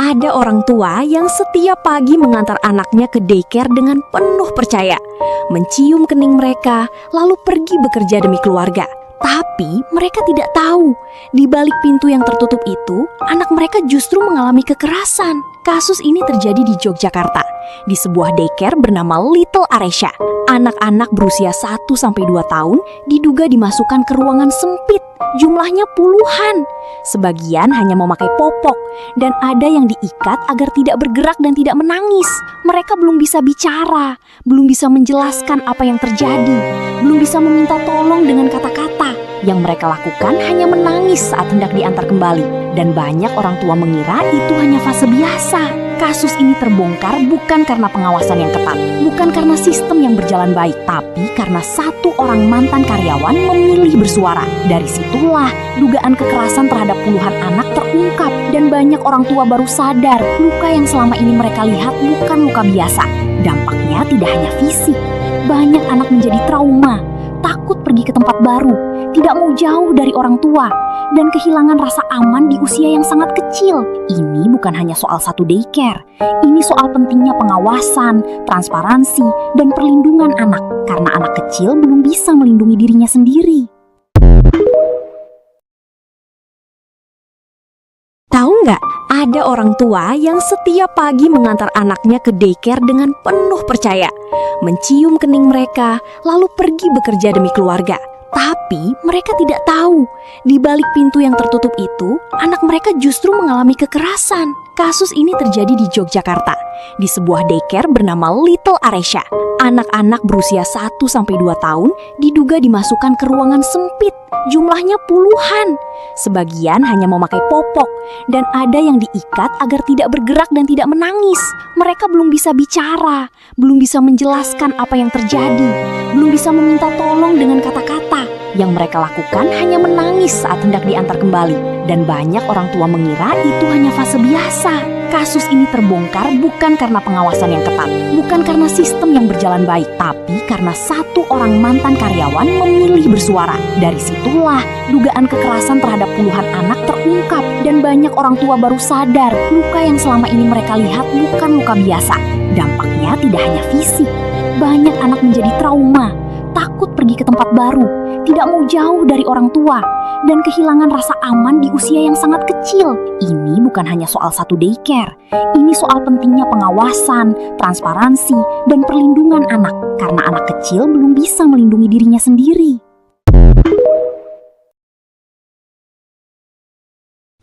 Ada orang tua yang setiap pagi mengantar anaknya ke daycare dengan penuh percaya, mencium kening mereka, lalu pergi bekerja demi keluarga. Tapi mereka tidak tahu, di balik pintu yang tertutup itu, anak mereka justru mengalami kekerasan. Kasus ini terjadi di Yogyakarta, di sebuah daycare bernama Little Aresya. Anak-anak berusia 1-2 tahun diduga dimasukkan ke ruangan sempit, jumlahnya puluhan. Sebagian hanya memakai popok, dan ada yang diikat agar tidak bergerak dan tidak menangis. Mereka belum bisa bicara, belum bisa menjelaskan apa yang terjadi, belum bisa meminta tolong dengan kata-kata. Yang mereka lakukan hanya menangis saat hendak diantar kembali, dan banyak orang tua mengira itu hanya fase biasa. Kasus ini terbongkar bukan karena pengawasan yang ketat, bukan karena sistem yang berjalan baik, tapi karena satu orang mantan karyawan memilih bersuara. Dari situlah dugaan kekerasan terhadap puluhan anak terungkap, dan banyak orang tua baru sadar luka yang selama ini mereka lihat bukan luka biasa. Dampaknya tidak hanya fisik, banyak anak menjadi trauma, takut pergi ke tempat baru, tidak mau jauh dari orang tua, dan kehilangan rasa aman di usia yang sangat kecil. Ini bukan hanya soal satu daycare, ini soal pentingnya pengawasan, transparansi, dan perlindungan anak, karena anak kecil belum bisa melindungi dirinya sendiri. Tahu nggak, ada orang tua yang setiap pagi mengantar anaknya ke daycare dengan penuh percaya, mencium kening mereka, lalu pergi bekerja demi keluarga. Tapi mereka tidak tahu, di balik pintu yang tertutup itu, anak mereka justru mengalami kekerasan. Kasus ini terjadi di Yogyakarta, di sebuah daycare bernama Little Aresya. Anak-anak berusia 1-2 tahun diduga dimasukkan ke ruangan sempit, jumlahnya puluhan. Sebagian hanya memakai popok, dan ada yang diikat agar tidak bergerak dan tidak menangis. Mereka belum bisa bicara, belum bisa menjelaskan apa yang terjadi, belum bisa meminta tolong dengan kata-kata. Yang mereka lakukan hanya menangis saat hendak diantar kembali, dan banyak orang tua mengira itu hanya fase biasa. Kasus ini terbongkar bukan karena pengawasan yang ketat, bukan karena sistem yang berjalan baik, tapi karena satu orang mantan karyawan memilih bersuara. Dari situlah dugaan kekerasan terhadap puluhan anak terungkap, dan banyak orang tua baru sadar luka yang selama ini mereka lihat bukan luka biasa. Dampaknya tidak hanya fisik, banyak anak menjadi trauma, takut pergi ke tempat baru, tidak mau jauh dari orang tua, dan kehilangan rasa aman di usia yang sangat kecil. Ini bukan hanya soal satu daycare, ini soal pentingnya pengawasan, transparansi, dan perlindungan anak, karena anak kecil belum bisa melindungi dirinya sendiri.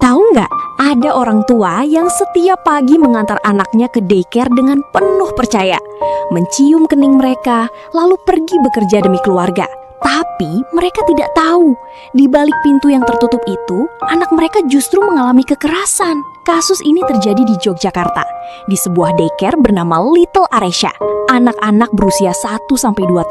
Tahu nggak, ada orang tua yang setiap pagi mengantar anaknya ke daycare dengan penuh percaya, mencium kening mereka, lalu pergi bekerja demi keluarga. Tapi mereka tidak tahu, di balik pintu yang tertutup itu, anak mereka justru mengalami kekerasan. Kasus ini terjadi di Yogyakarta, di sebuah daycare bernama Little Aresya. Anak-anak berusia 1-2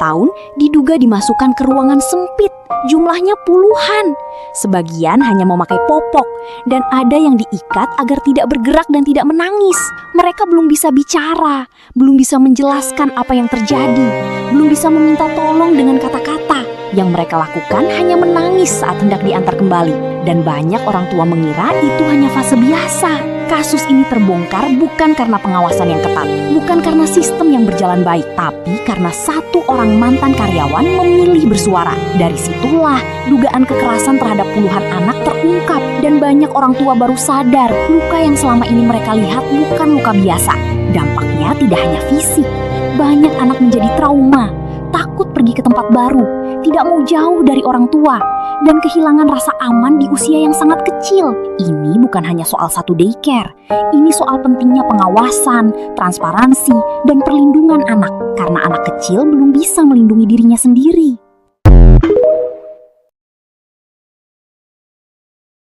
tahun diduga dimasukkan ke ruangan sempit, jumlahnya puluhan. Sebagian hanya memakai popok, dan ada yang diikat agar tidak bergerak dan tidak menangis. Mereka belum bisa bicara, belum bisa menjelaskan apa yang terjadi, belum bisa meminta tolong dengan kata-kata. Yang mereka lakukan hanya menangis saat hendak diantar kembali, dan banyak orang tua mengira itu hanya fase biasa. Kasus ini terbongkar bukan karena pengawasan yang ketat, bukan karena sistem yang berjalan baik, tapi karena satu orang mantan karyawan memilih bersuara. Dari situlah dugaan kekerasan terhadap puluhan anak terungkap, dan banyak orang tua baru sadar luka yang selama ini mereka lihat bukan luka biasa. Dampaknya tidak hanya fisik, banyak anak menjadi trauma, takut pergi ke tempat baru, tidak mau jauh dari orang tua, dan kehilangan rasa aman di usia yang sangat kecil. Ini bukan hanya soal satu daycare, ini soal pentingnya pengawasan, transparansi, dan perlindungan anak, karena anak kecil belum bisa melindungi dirinya sendiri.